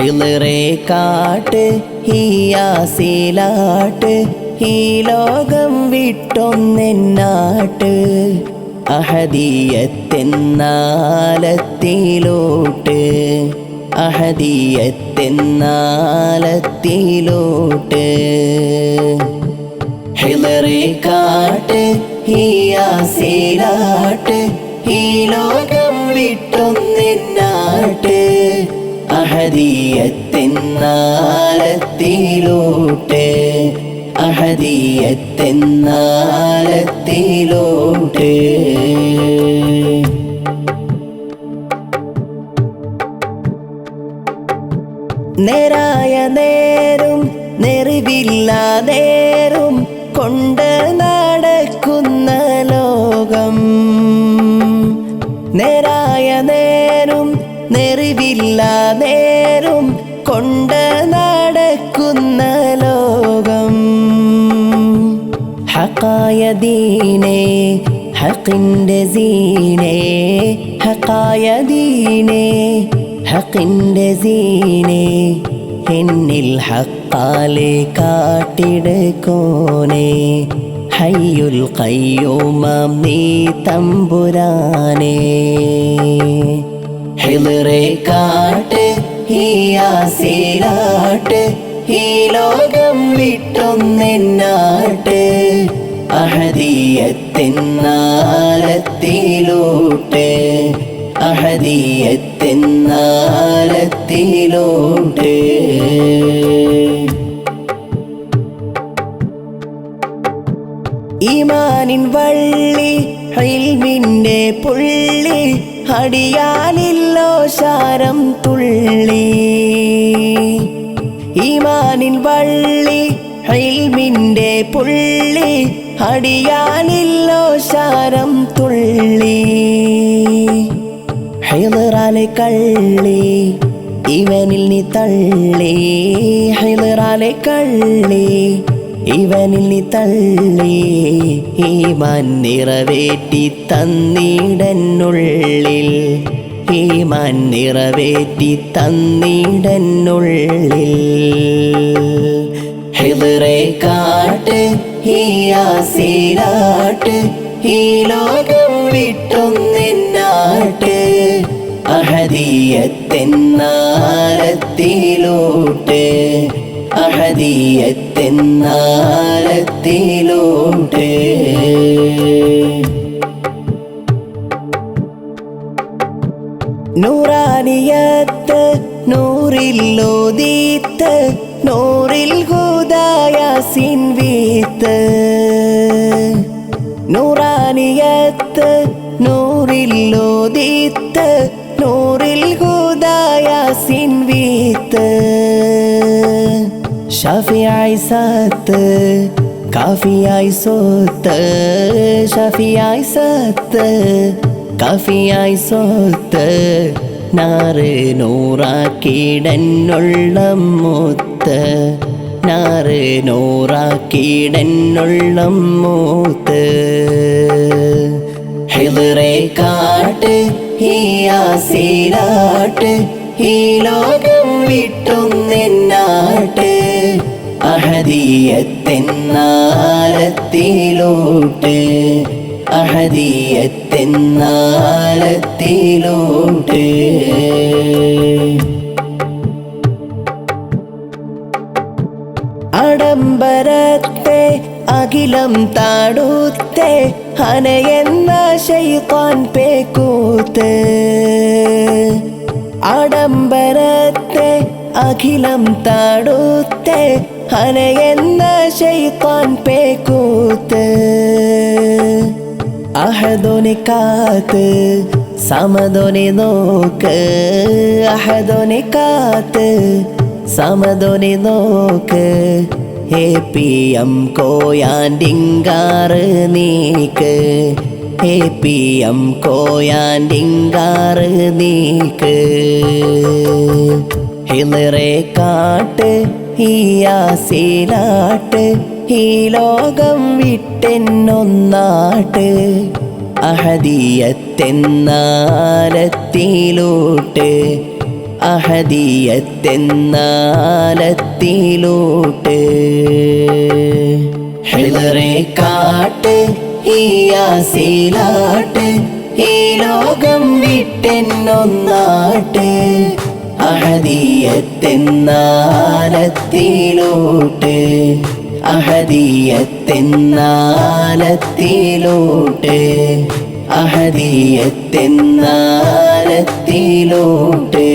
ഹിളറെ കാട്ട് ഹിയാസിലാട്ട് ഈ ലോകം വിട്ടൊന്നെന്നാട്ട് അഹദിയത്തെന്നാലത്തിലോട്ട് അഹദിയത്തെന്നാലത്തിലോട്ട് ഹിളറെ കാട്ട് ഹിയാസിലാട്ട് ഈ ലോകം വിട്ടൊന്നെന്നാട്ട് അഹദിയത്തെന്നാലത്തിലോട്ട് അഹദിയത്തെന്നാലത്തിലോട്ട് നേരായ നേരും നെറിവില്ലാതേരും കൊണ്ട് നടക്കുന്ന ലോകം നേരായ നേരും നെറിവില്ലാതേരും കൊണ്ട് നടക്കുന്ന ലോകം ഹഖായ ദീനേ ഹഖിൻ്റെ സീനേ ഹഖായ ദീനേ ഹഖിൻ്റെ സീനേ എന്നിൽ ഹഖാലെ കാട്ടിടുക്കോനേ ഹയ്യുൽ ഖയ്യൂമാം നീ തമ്പുരാനേ ഹിളറെ കാട്ട് ഹിയാസിലാട്ട് ഈ ലോകം വിട്ടൊന്നെന്നാട്ട് അഹദിയത്തെന്നാലത്തിലോട്ട് അഹദിയത്തെന്നാലത്തിലോട്ട് ഈമാനിൻ വള്ളി ഇൽമിൻ്റെ പുള്ളി അടിയാലില്ലോ ശാരം തുള്ളി ഈമാനിൻ വള്ളി ഇൽമിൻ്റെ പുള്ളി അടിയാലില്ലോ ശാരം തുള്ളി ഹിളറാലെ കള്ളി ഇവനിൽ നീ തള്ളി ഹിളറാലെ കള്ളി ഇവനിൽ നീ തള്ളി ഈമാൻ നിറവേറ്റി തന്നിടനുള്ളിൽ ഈമാൻ നിറവേറ്റി തന്നിടനുള്ളിൽ ഹിളറെ കാട്ട് ഹിയാസിലാട്ട് ഈ ലോകം വിട്ടൊന്നെന്നാട്ട് അഹദിയത്തെന്നാലത്തിലോട്ട് അഹദിയത്തെന്നാലത്തിലോട്ട് നൂറാനിയത്ത് നൂറില്ലോദീത്ത് നൂറിൽ ഹുദായാസിൻ വീത്ത് നൂറാനിയത്ത് നൂറില്ലോദീത്ത് നൂറിൽ ഹുദായാസിൻ വീത്ത് ഷഫിയായി സത്ത് കാഫിയായി സ്വത്ത് ഷഫിയായി സത്ത് കാഫിയായി സ്വത്ത് നാറ് നൂറാക്കിടന്നുള്ള മൂത്ത് നാറ് നൂറാക്കിടന്നുള്ള മൂത്ത് ഹിളറെ കാട്ട് ഹിയാസിലാട്ട് ഈ ലോകം വിട്ടൊന്നെന്നാട്ട് അഹദിയത്തെന്നാലത്തിലോട്ട് അഹദിയത്തെന്നാലത്തിലോട്ട് ആഡംബരത്തെ അഖിലം താടുത്തെ ഹനയെന്ന ശൈത്താൻ പേക്കൂത്ത് ആഡംബരത്തെ അഖിലം താടുത്തെ ഹനയെന്ന ശൈത്താൻ പേക്കൂത്ത് അഹദോനെ കാത്ത് സമദോനെ നോക്ക് അഹദോനെ കാത്ത് സമദോനെ നോക്ക് ഹേ പി എം കോയാൻഡിങ്കാറ് നീക്ക് ഹേ പി എം കോയാൻഡിങ്കാറ് നീക്ക് ഹിളറെ കാട്ട് ഹിയാസിലാട്ട് ഈ ലോകം വിട്ടെന്നൊന്നാട്ട് അഹദിയത്തെന്നാലത്തിലോട്ട് അഹദിയത്തെന്നാലത്തിലൂട്ട് ഹിളറെ കാട്ട് ഈ യാസീലാട്ട് ഈ ലോകം വിട്ടെന്നൊന്നാട്ട് അഹദിയത്തെന്നാലത്തിലൂട്ട് അഹദിയത്തെന്നാലത്തിലൂട്ട് അഹദിയത്തെന്നാലത്തിലൂട്ട്